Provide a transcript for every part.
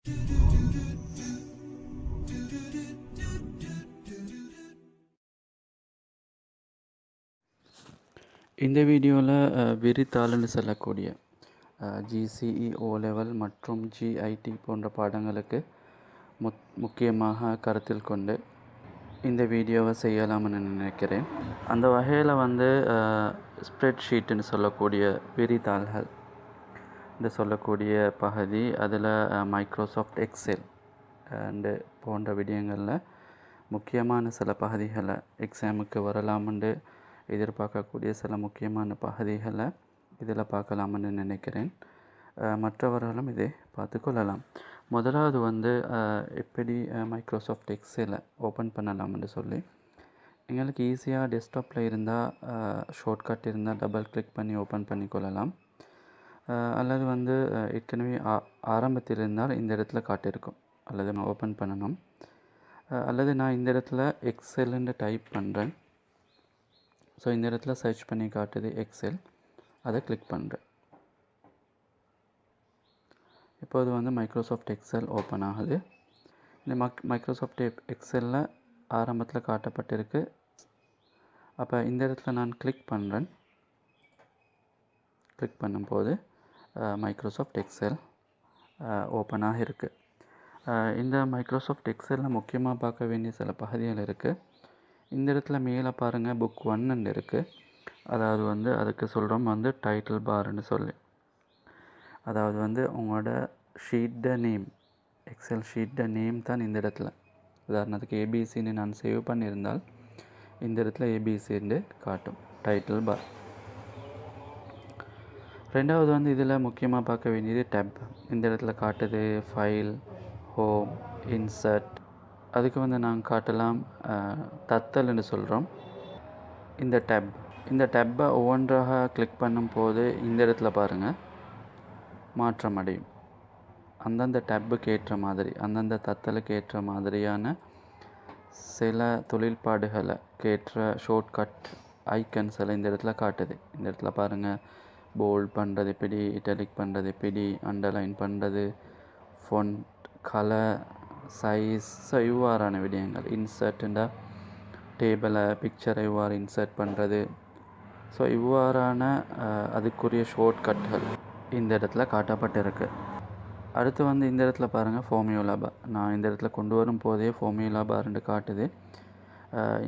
இந்த வீடியோவில் விரிதாள்னு சொல்லக்கூடிய GCE.O லெவல் மற்றும் GIT போன்ற பாடங்களுக்கு முக்கியமாக கருத்தில் கொண்டு இந்த வீடியோவை செய்யலாம்னு நினைக்கிறேன். அந்த வகையில் ஸ்ப்ரெட்ஷீட்டுன்னு சொல்லக்கூடிய விரிதாள்கள் என்று சொல்லக்கூடிய பகுதி, அதில் மைக்ரோசாஃப்ட் எக்ஸெல் அண்டு போன்ற விடயங்களில் முக்கியமான சில பகுதிகளை எக்ஸாமுக்கு வரலாம்னு எதிர்பார்க்கக்கூடிய சில முக்கியமான பகுதிகளை இதில் பார்க்கலாம்னு நினைக்கிறேன். மற்றவர்களும் இதை பார்த்து கொள்ளலாம். முதலாவது எப்படி மைக்ரோசாஃப்ட் எக்ஸலை ஓப்பன் பண்ணலாம்னு சொல்லி, எங்களுக்கு ஈஸியாக டெஸ்க்டாப்பில் இருந்தால் ஷார்ட்கட் இருந்தால் டபுள் கிளிக் பண்ணி ஓப்பன் பண்ணி கொள்ளலாம். அல்லது ஏற்கனவே ஆரம்பத்தில் இருந்தால் இந்த இடத்துல காட்டியிருக்கும், அல்லது நான் ஓப்பன் பண்ணணும். அல்லது நான் இந்த இடத்துல எக்ஸெல்னு டைப் பண்ணுறேன். ஸோ இந்த இடத்துல சர்ச் பண்ணி காட்டுது எக்ஸெல், அதை கிளிக் பண்ணுறேன். இப்போது மைக்ரோசாஃப்ட் எக்ஸெல் ஓப்பன் ஆகுது. இந்த மைக்ரோசாஃப்ட் எக்ஸெல்லில் ஆரம்பத்தில் காட்டப்பட்டிருக்கு. அப்போ இந்த இடத்துல நான் கிளிக் பண்ணுறேன். கிளிக் பண்ணும்போது மைக்ரோசாஃப்ட் எக்ஸெல் ஓப்பன் ஆகிருக்கு. இந்த மைக்ரோசாஃப்ட் எக்ஸெல்லில் முக்கியமாக பார்க்க வேண்டிய சில பகுதிகள் இருக்குது. இந்த இடத்துல மேலே பாருங்கள், புக் 1 இருக்குது. அதாவது அதுக்கு சொல்கிறோம் டைட்டில் பார்னு சொல்லி. அதாவது உங்களோட ஷீட்டை நேம், எக்ஸல் ஷீட்டை நேம் தான் இந்த இடத்துல. உதாரணத்துக்கு ஏபிசின்னு நான் சேவ் பண்ணியிருந்தால் இந்த இடத்துல ஏபிசின்னு காட்டும் டைட்டில் பார். ரெண்டாவது இதில் முக்கியமாக பார்க்க வேண்டியது டேப். இந்த இடத்துல காட்டுது ஃபைல், ஹோம், இன்சர்ட். அதுக்கு நாங்கள் காட்டலாம் தத்தல்னு சொல்கிறோம் இந்த டேப். இந்த டேப்பை ஒவ்வொன்றாக கிளிக் பண்ணும்போது இந்த இடத்துல பாருங்கள் மாற்றம் அடையும். அந்தந்த டேப்புக்கு ஏற்ற மாதிரி, அந்தந்த தத்தலுக்கு ஏற்ற மாதிரியான சில தொழில்பாடுகளுக்கு ஏற்ற ஷார்ட்கட் ஐக்கன்ஸ் எல்லாம் இந்த இடத்துல காட்டுது. இந்த இடத்துல பாருங்கள், போல்ட் பண்ணுறது எப்படி, இட்டாலிக் பண்ணுறது எப்படி, அண்டர்லைன் பண்ணுறது, ஃபொண்ட், கலர், சைஸ், ஸோ இவ்வாறான விடயங்கள். இன்சர்ட்டுண்டா டேபிளை, பிக்சரை இவ்வாறு இன்சர்ட் பண்ணுறது. ஸோ இவ்வாறான அதுக்குரிய ஷார்ட்கட்கள் இந்த இடத்துல காட்டப்பட்டிருக்கு. அடுத்து இந்த இடத்துல பாருங்கள் ஃபார்முலா பார். நான் இந்த இடத்துல கொண்டு வரும் போதே ஃபார்முலா பார்ன்னு காட்டுது.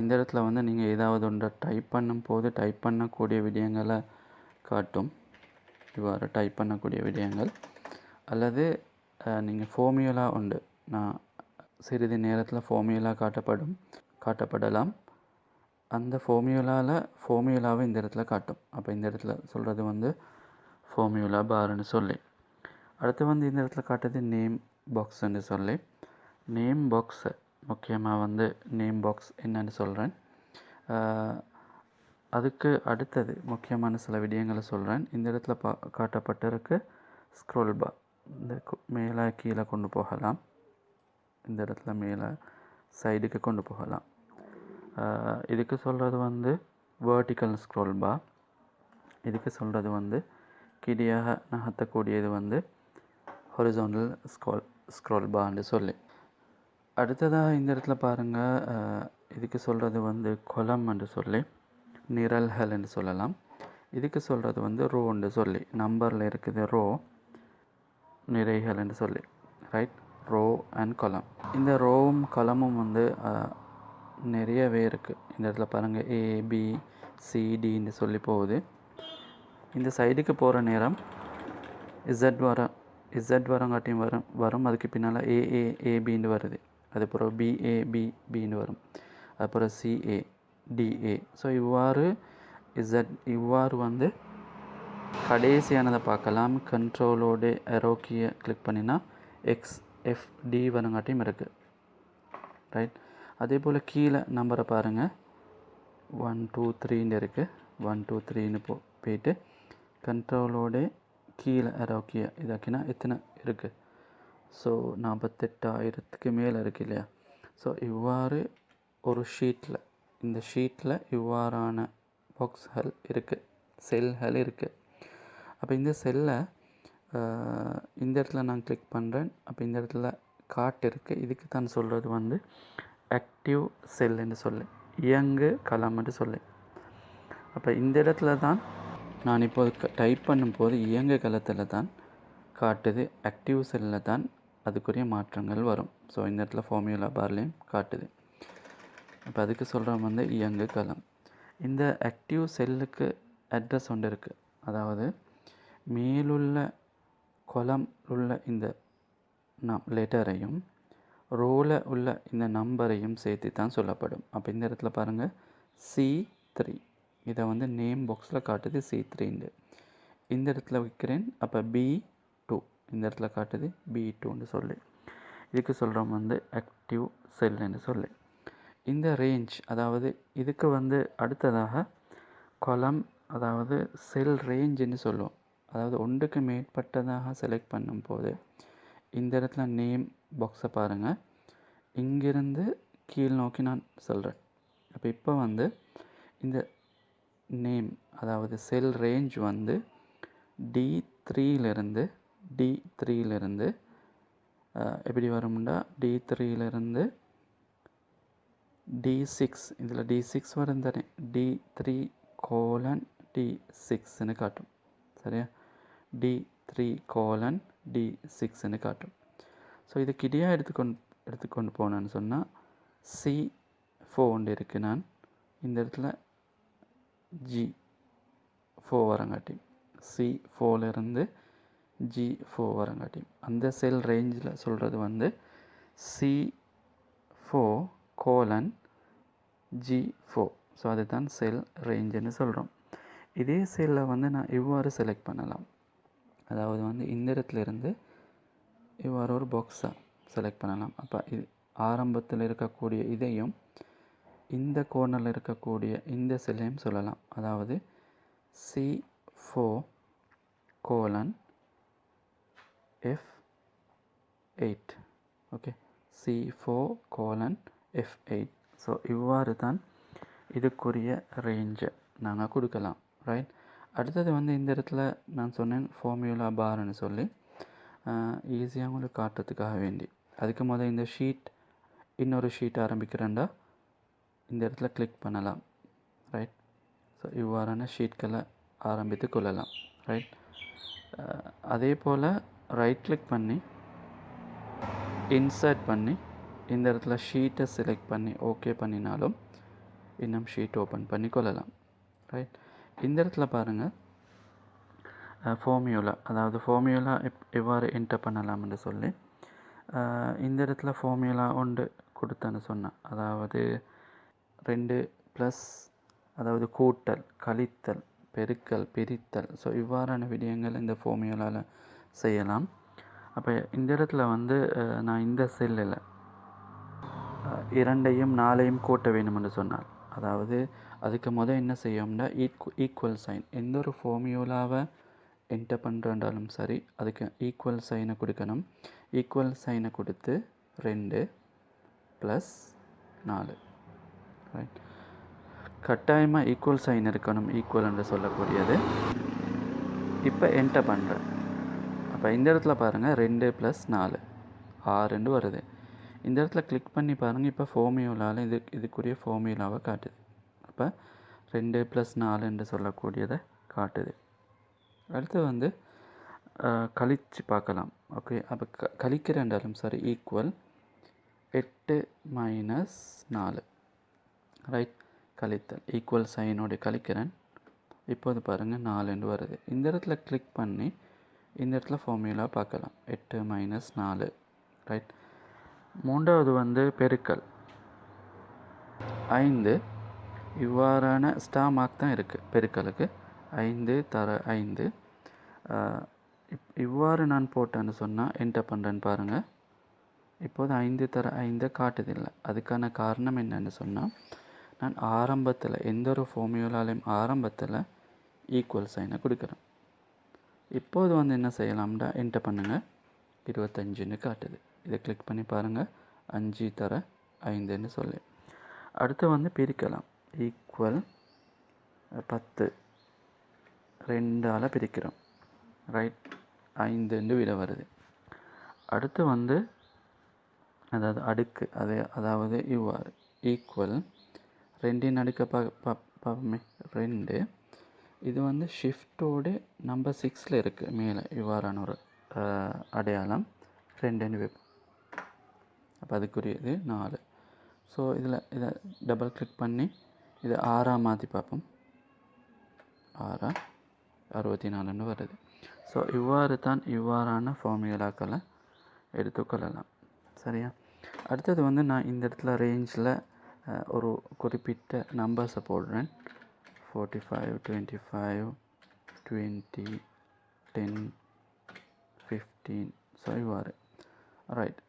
இந்த இடத்துல நீங்கள் ஏதாவது ஒன்றை டைப் பண்ணும் போது டைப் பண்ணக்கூடிய விடயங்களை காட்டும். இவ்வாறு டைப் பண்ணக்கூடிய விடயங்கள். அல்லது நீங்கள் ஃபார்முலா உண்டு, நான் சிறிது நேரத்தில் ஃபார்முலா காட்டப்படலாம். அந்த ஃபார்முலாவை இந்த இடத்துல காட்டும். அப்போ இந்த இடத்துல சொல்கிறது ஃபார்முலா பார்னு சொல்லி. அடுத்து இந்த இடத்துல காட்டுது நேம் பாக்ஸ்ன்னு சொல்லி. நேம் பாக்ஸை முக்கியமாக நேம் பாக்ஸ் என்னன்னு சொல்கிறேன். அதுக்கு அடுத்தது முக்கியமான சில விடயங்களை சொல்கிறேன். இந்த இடத்துல காட்டப்பட்டிருக்கு ஸ்க்ரோல் பார். இந்த மேலே கீழே கொண்டு போகலாம். இந்த இடத்துல மேலே சைடுக்கு கொண்டு போகலாம். இதுக்கு சொல்கிறது வேர்ட்டிக்கல் ஸ்க்ரோல் பார். இதுக்கு சொல்கிறது கிடியாக நகர்த்தக்கூடியது ஹொரிசாண்டல் ஸ்க்ரோல் பார்ன்னு சொல்லி. அடுத்ததாக இந்த இடத்துல பாருங்கள், இதுக்கு சொல்கிறது கொலம்னு சொல்லி, நிரல்கள்னு சொல்லலாம். இதுக்கு சொல்கிறது ரோன்னு சொல்லி, நம்பரில் இருக்குது ரோ, நிறைகள்னு சொல்லி, ரைட், ரோ அண்ட் கொலம். இந்த ரோவும் கொலமும் நிறையவே இருக்குது. இந்த இடத்துல பாருங்கள் ABCDன்னு சொல்லி போகுது. இந்த சைடுக்கு போகிற நேரம் இசட் வரங்காட்டியும் வரும். அதுக்கு பின்னால் AAABன்னு வருது. அதுக்கப்புறம் BABBன்னு வரும். அப்புறம் CADA. ஸோ இவ்வாறு கடைசியானதை பார்க்கலாம். கண்ட்ரோலோட எரோக்கியை கிளிக் பண்ணினா XFD வரங்காட்டியும் இருக்குது, ரைட். அதே போல் கீழே நம்பரை பாருங்கள், 1 2 3ன்னு இருக்குது. 1 2 3ன்னு போயிட்டு கண்ட்ரோலோட கீழே எரோக்கியை இதாக்கினா எத்தனை இருக்குது? ஸோ 48,000க்கு மேலே இருக்குது இல்லையா? ஸோ இவ்வாறு ஒரு ஷீட்டில், இந்த ஷீட்டில் இவ்வாறான பாக்ஸ்கள் இருக்குது, செல்கள் இருக்குது. அப்போ இந்த செல்லை இந்த இடத்துல நான் கிளிக் பண்ணுறேன். அப்போ இந்த இடத்துல காட்டு இருக்குது. இதுக்கு தான் சொல்கிறது வந்து ஆக்டிவ் செல்லுன்னு சொல்லி, இயங்கு களம்னு சொல்லி. அப்போ இந்த இடத்துல தான் நான் இப்போது டைப் பண்ணும்போது இயங்கு களத்தில் தான் காட்டுது, ஆக்டிவ் செல்லில் தான் அதுக்குரிய மாற்றங்கள் வரும். ஸோ இந்த இடத்துல ஃபார்முலா பார்லேயும் காட்டுது. இப்போ அதுக்கு சொல்கிறோம் வந்து இயங்கு களம். இந்த ஆக்டிவ் செல்லுக்கு அட்ரஸ் ஒன்று இருக்குது. அதாவது மேலுள்ள கொலம் உள்ள இந்த லெட்டரையும் ரோவில் உள்ள இந்த நம்பரையும் சேர்த்து தான் சொல்லப்படும். அப்போ இந்த இடத்துல பாருங்கள் C3, இதை வந்து நேம் பாக்ஸில் காட்டுது C3. இந்த இடத்துல வைக்கிறேன். அப்போ B2, இந்த இடத்துல காட்டுது B2ன்னு சொல்லி. இதுக்கு சொல்கிறோம் வந்து ஆக்டிவ் செல்லுன்னு சொல்லி. இந்த ரேஞ்ச், அதாவது இதுக்கு வந்து அடுத்ததாக கொலம், அதாவது செல் ரேஞ்சுன்னு சொல்லுவோம். அதாவது ஒன்றுக்கு மேற்பட்டதாக செலக்ட் பண்ணும்போது இந்த இடத்துல நேம் பாக்ஸை பாருங்கள், இங்கிருந்து கீழ் நோக்கி நான் சொல்கிறேன். அப்போ இப்போ வந்து இந்த நேம், அதாவது செல் ரேஞ்ச் வந்து D3லிருந்து எப்படி வரும்னா D3லிருந்து D6, இதில் D6 வரும் தானே, D3:D6ன்னு காட்டும். சரியா, D3:D6ன்னு காட்டும். ஸோ இது கிடியாக எடுத்துக்கொண்டு போனேன்னு சொன்னால் C4 இருக்குது. நான் இந்த இடத்துல G4 வரங்காட்டி, C4லிருந்து G4 வரங்காட்டி அந்த செல் ரேஞ்சில் சொல்கிறது வந்து C4:G4. ஸோ அதுதான் செல் ரேஞ்சுன்னு சொல்கிறோம். இதே செல்லில் வந்து நான் இவ்வாறு செலக்ட் பண்ணலாம். அதாவது வந்து இந்த இடத்துல இருந்து இவ்வாறு ஒரு பாக்ஸாக செலக்ட் பண்ணலாம். அப்போ இது ஆரம்பத்தில் இருக்கக்கூடிய இதையும் இந்த கோர்னரில் இருக்கக்கூடிய இந்த செல்லையும் சொல்லலாம். அதாவது C4:F8. Okay, C4:F8. ஸோ இவ்வாறு தான் இதுக்குரிய ரேஞ்சை நாங்கள் கொடுக்கலாம். ரைட். அடுத்தது வந்து இந்த இடத்துல நான் சொன்னேன் ஃபார்முலா பார்னு சொல்லி, ஈஸியாக உங்களுக்கு காட்டுறதுக்காக வேண்டி. அதுக்கு முதல் இந்த ஷீட், இன்னொரு ஷீட் ஆரம்பிக்கிறேன்டா இந்த இடத்துல கிளிக் பண்ணலாம். ரைட். ஸோ இவ்வாறான ஷீட்களை ஆரம்பித்து கொள்ளலாம். ரைட். அதே போல் ரைட் கிளிக் பண்ணி இன்சர்ட் பண்ணி இந்த இடத்துல ஷீட்டை செலக்ட் பண்ணி ஓகே பண்ணினாலும் இன்னும் ஷீட் ஓப்பன் பண்ணி கொள்ளலாம். ரைட். இந்த இடத்துல பாருங்கள் ஃபார்முலா, அதாவது ஃபார்முலா எவ்வாறு என்டர் பண்ணலாம்னு சொல்லி இந்த இடத்துல ஃபார்முலா ஒன்று கொடுத்தேன்னு சொன்னேன். அதாவது 2+, அதாவது கூட்டல், கழித்தல், பெருக்கல், பிரித்தல். ஸோ இவ்வாறான விடயங்கள் இந்த ஃபார்முலாவில் செய்யலாம். அப்போ இந்த இடத்துல வந்து நான் இந்த செல்லில் 2ஐயும் 4ஐயும் கூட்ட வேணும்னு சொன்னால், அதாவது அதுக்கு முதல் என்ன செய்யோம்னா ஈக்குவல் சைன், எந்த ஒரு ஃபார்முலாவை என்டர் பண்ணுறாலும் சரி அதுக்கு ஈக்குவல் சைனை கொடுக்கணும். ஈக்குவல் சைனை கொடுத்து 2+4. ரைட். கட்டாயமாக ஈக்குவல் சைன் இருக்கணும், ஈக்குவல் என்று சொல்லக்கூடியது. இப்போ என்டர் பண்ணுறேன். அப்போ இந்த இடத்துல பாருங்கள் 2+4 6 வருது. இந்த இடத்துல கிளிக் பண்ணி பாருங்கள். இப்போ ஃபார்முலாவில் இதுக்குரிய ஃபார்முலாவை காட்டுது. அப்போ 2+4 என்று சொல்லக்கூடியதை காட்டுது. அடுத்து வந்து கழித்து பார்க்கலாம். ஓகே, அப்போ கழிக்கிறேன்டாலும் சரி ஈக்குவல் 8-4. ரைட். கழித்தல், ஈக்குவல் சைனோடு கழிக்கிறேன். இப்போது பாருங்கள் 4 வருது. இந்த இடத்துல கிளிக் பண்ணி இந்த இடத்துல ஃபார்முலா பார்க்கலாம். 8-4. ரைட். மூன்றாவது வந்து பெருக்கல் 5. இவ்வாறான ஸ்டார் மார்க் தான் இருக்குது பெருக்கலுக்கு. 5:5. இவ்வாறு நான் போட்டேன்னு சொன்னால் என்டர் பண்ணுறேன்னு பாருங்கள். இப்போது 5:5 காட்டுதில்லை. அதுக்கான காரணம் என்னென்னு சொன்னால், நான் ஆரம்பத்தில் எந்த ஒரு ஃபார்முலாலையும் ஆரம்பத்தில் ஈக்குவல் சைனை கொடுக்குறேன். இப்போது வந்து என்ன செய்யலாம்டா, என்டர் பண்ணுங்கள். 25ன்னு காட்டுது. இதை கிளிக் பண்ணி பாருங்கள். 5:5ன்னு சொல்லி அடுத்து வந்து பிரிக்கலாம். ஈக்குவல் 10 2ஆல் பிரிக்கிறோம். ரைட். 5 விட வருது. அடுத்து வந்து அதாவது அடுக்கு அதாவது இவ்வாறு ஈக்குவல் 2 அடுக்க பார்ப்போமே 2. இது வந்து ஷிஃப்டோடு நம்பர் 6 இருக்குது மேலே இவ்வாறான ஒரு அடையாளம் 2 வைப்போம். அப்போ அதுக்குரியது 4. ஸோ இதை டபுள் கிளிக் பண்ணி இதை 6 மாற்றி பார்ப்போம். 6 64 வருது. ஸோ இவ்வாறான ஃபார்முலாக்களை எடுத்துக்கொள்ளலாம். சரியா? அடுத்தது வந்து நான் இந்த இடத்துல ரேஞ்சில் ஒரு குறிப்பிட்ட நம்பர்ஸை போடுறேன். 45, 25, 20, 10, 15. ஸோ இவ்வாறு. ரைட்.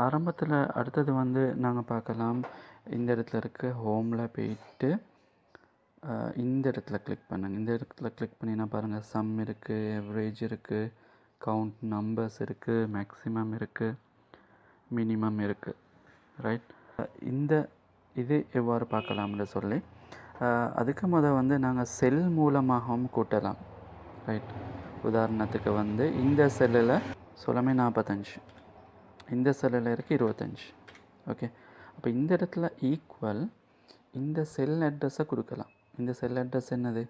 ஆரம்பத்தில் அடுத்தது வந்து நாங்கள் பார்க்கலாம். இந்த இடத்துல இருக்க ஹோமில் போயிட்டு இந்த இடத்துல கிளிக் பண்ணுங்கள். இந்த இடத்துல கிளிக் பண்ணினா பாருங்கள், சம் இருக்குது, எவரேஜ் இருக்குது, கவுண்ட் நம்பர்ஸ் இருக்குது, மேக்ஸிமம் இருக்குது, மினிமம் இருக்குது. ரைட். இது எவ்வாறு பார்க்கலாம்னு சொல்லி அதுக்கு வந்து நாங்கள் செல் மூலமாகவும் கூட்டலாம். ரைட். உதாரணத்துக்கு வந்து இந்த செல்லில் சொல்லாமே 45, இந்த செல்லில் இருக்குது 25. ஓகே. அப்போ இந்த இடத்துல ஈக்குவல் இந்த செல் அட்ரஸை கொடுக்கலாம். இந்த செல் அட்ரஸ் என்னது?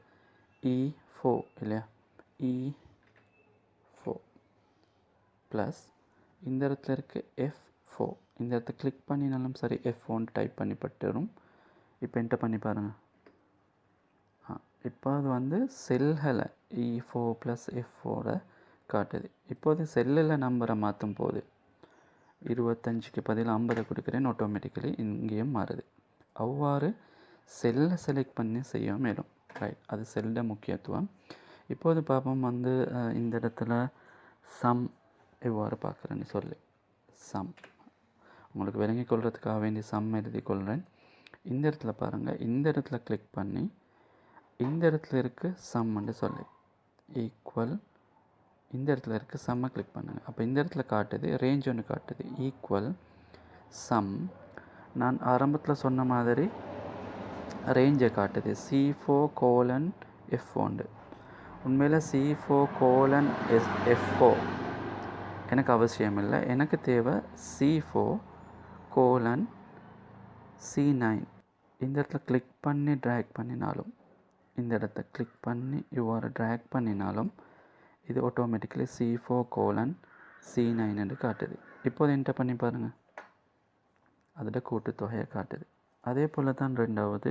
E4 இல்லையா? E4 ப்ளஸ் இந்த இடத்துல இருக்குது F4. இந்த இடத்த கிளிக் பண்ணினாலும் சரி F1 டைப் பண்ணி பட்டுரும். இப்போ என்டர் பண்ணி பாருங்கள். இப்போ அது வந்து செல்களை E4 ப்ளஸ் F4 காட்டுது. இப்போது செல்லில் நம்பரை மாற்றும் போது 25க்கு பதில் 50 கொடுக்குறேன், ஆட்டோமேட்டிக்கலி இங்கேயும் மாறுது. அவ்வாறு செல்லை செலக்ட் பண்ணி செய்ய மேலும். ரைட். அது செல்ல முக்கியத்துவம். இப்போது பார்ப்போம் வந்து இந்த இடத்துல சம் எவ்வாறு பார்க்குறேன்னு சொல்லி. சம் உங்களுக்கு விளங்கி கொள்றதுக்காக வேண்டி சம் எழுதி கொள்கிறேன். இந்த இடத்துல பாருங்கள், இந்த இடத்துல கிளிக் பண்ணி இந்த இடத்துல இருக்குது சம்ன்னு சொல்லி ஈக்குவல் இந்த இடத்துல இருக்குது சம்மை கிளிக் பண்ணுங்கள். அப்போ இந்த இடத்துல காட்டுது ரேஞ்ச் ஒன்று காட்டுது ஈக்குவல் சம். நான் ஆரம்பத்தில் சொன்ன மாதிரி ரேஞ்சை காட்டுது C4:F1. உண்மையில் C4:F4 எனக்கு அவசியம் இல்லை. எனக்கு தேவை C4:C9. இந்த இடத்துல கிளிக் பண்ணி ட்ராக் பண்ணினாலும், இந்த இடத்த கிளிக் பண்ணி இவ்வாறு ட்ராக் பண்ணினாலும் இது ஆட்டோமேட்டிக்கலி C4:C9 என்று காட்டுது. இப்போது என்டர் பண்ணி பாருங்கள், அதோட கூட்டுத்தொகையை காட்டுது. அதே போல் தான் ரெண்டாவது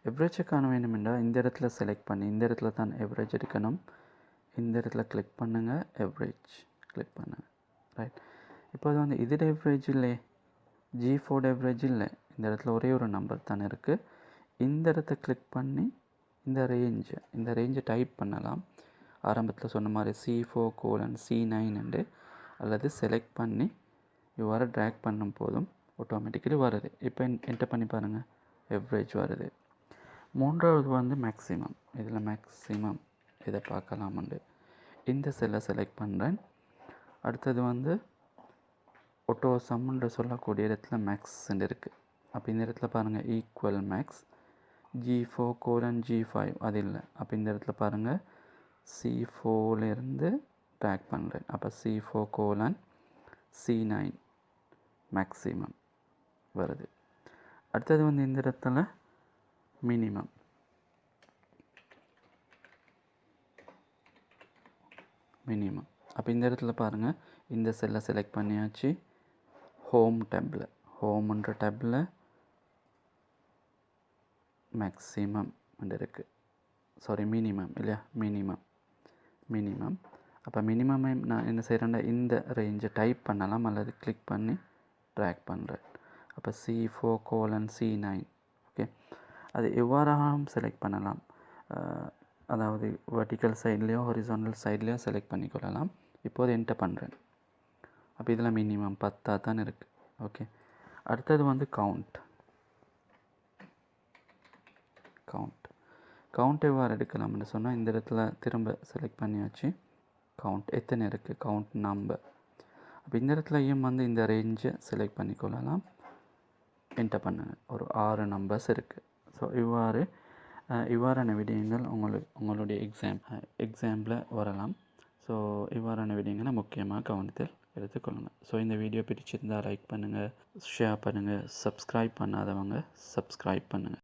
எவரேஜை காண வேண்டும் என்றால் இந்த இடத்துல செலக்ட் பண்ணி இந்த இடத்துல தான் எவரேஜ் எடுக்கணும். இந்த இடத்துல கிளிக் பண்ணுங்கள், எவரேஜ் கிளிக் பண்ணுங்கள். ரைட். இப்போ அது வந்து இதில் எவரேஜ் இல்லை, G4 எவரேஜ் இல்லை. இந்த இடத்துல ஒரே ஒரு நம்பர் தானே இருக்குது. இந்த இடத்த கிளிக் பண்ணி இந்த ரேஞ்சை டைப் பண்ணலாம். ஆரம்பத்தில் சொன்ன மாதிரி C4:C9 அல்லது செலக்ட் பண்ணி இவ்வாறு ட்ராக் பண்ணும் போதும் ஆட்டோமேட்டிக்கலி வருது. இப்போ என்டர் பண்ணி பாருங்கள், எவரேஜ் வருது. மூன்றாவது வந்து மேக்ஸிமம். இதில் மேக்ஸிமம் இதை பார்க்கலாமுண்டு. இந்த செல்லை செலக்ட் பண்ணுறேன். அடுத்தது வந்து ஒட்டோ சம்முன்ற சொல்லக்கூடிய இடத்துல மேக்ஸ்ன்னு இருக்குது. அப்போ இந்த இடத்துல பாருங்கள் ஈக்குவல் மேக்ஸ் G4:G5 அது இல்லை. அப்போ இந்த இடத்துல பாருங்கள் C4லேருந்து ட்ராக் பண்ணுறேன். அப்போ C4:C9 மேக்ஸிமம் வருது. அடுத்தது வந்து இந்த இடத்துல மினிமம். அப்போ இந்த இடத்துல பாருங்கள், இந்த செல்லை செலக்ட் பண்ணியாச்சு. ஹோம்ன்ற டேப்பில் மேக்ஸிமம் இருக்குது. சாரி, மினிமம் இல்லையா? மினிமம். அப்போ மினிமமை நான் என்ன செய்கிறேன்னா இந்த ரேஞ்சை டைப் பண்ணலாம் அல்லது கிளிக் பண்ணி ட்ராக் பண்ணுறேன். அப்போ C4:C9. ஓகே. அது எவ்வாறாகவும் செலக்ட் பண்ணலாம். அதாவது வெர்டிக்கல் சைட்லேயோ ஹாரிசான்டல் சைட்லேயோ செலக்ட் பண்ணிக்கொள்ளலாம். இப்போது என்டர் பண்ணுறேன். அப்போ இதில் மினிமம் 10 தான் இருக்குது. ஓகே. அடுத்தது வந்து கவுண்ட் எவ்வாறு எடுக்கலாம்னு சொன்னால் இந்த இடத்துல திரும்ப செலக்ட் பண்ணியாச்சு. கவுண்ட் எத்தனை இருக்குது, கவுண்ட் நம்பர். அப்போ இந்த இடத்துலையும் வந்து இந்த ரேஞ்சை செலக்ட் பண்ணிக்கொள்ளலாம். என்டர் பண்ணுங்கள். ஒரு 6 நம்பர்ஸ் இருக்குது. ஸோ இவ்வாறு இவ்வாறான விடயங்கள் உங்களுடைய எக்ஸாமில் வரலாம். ஸோ இவ்வாறான விடயங்களை முக்கியமாக கவனத்தில் எடுத்துக்கொள்ளுங்கள். ஸோ இந்த வீடியோ பிடிச்சிருந்தால் லைக் பண்ணுங்கள், ஷேர் பண்ணுங்கள், சப்ஸ்கிரைப் பண்ணாதவங்க சப்ஸ்கிரைப் பண்ணுங்கள்.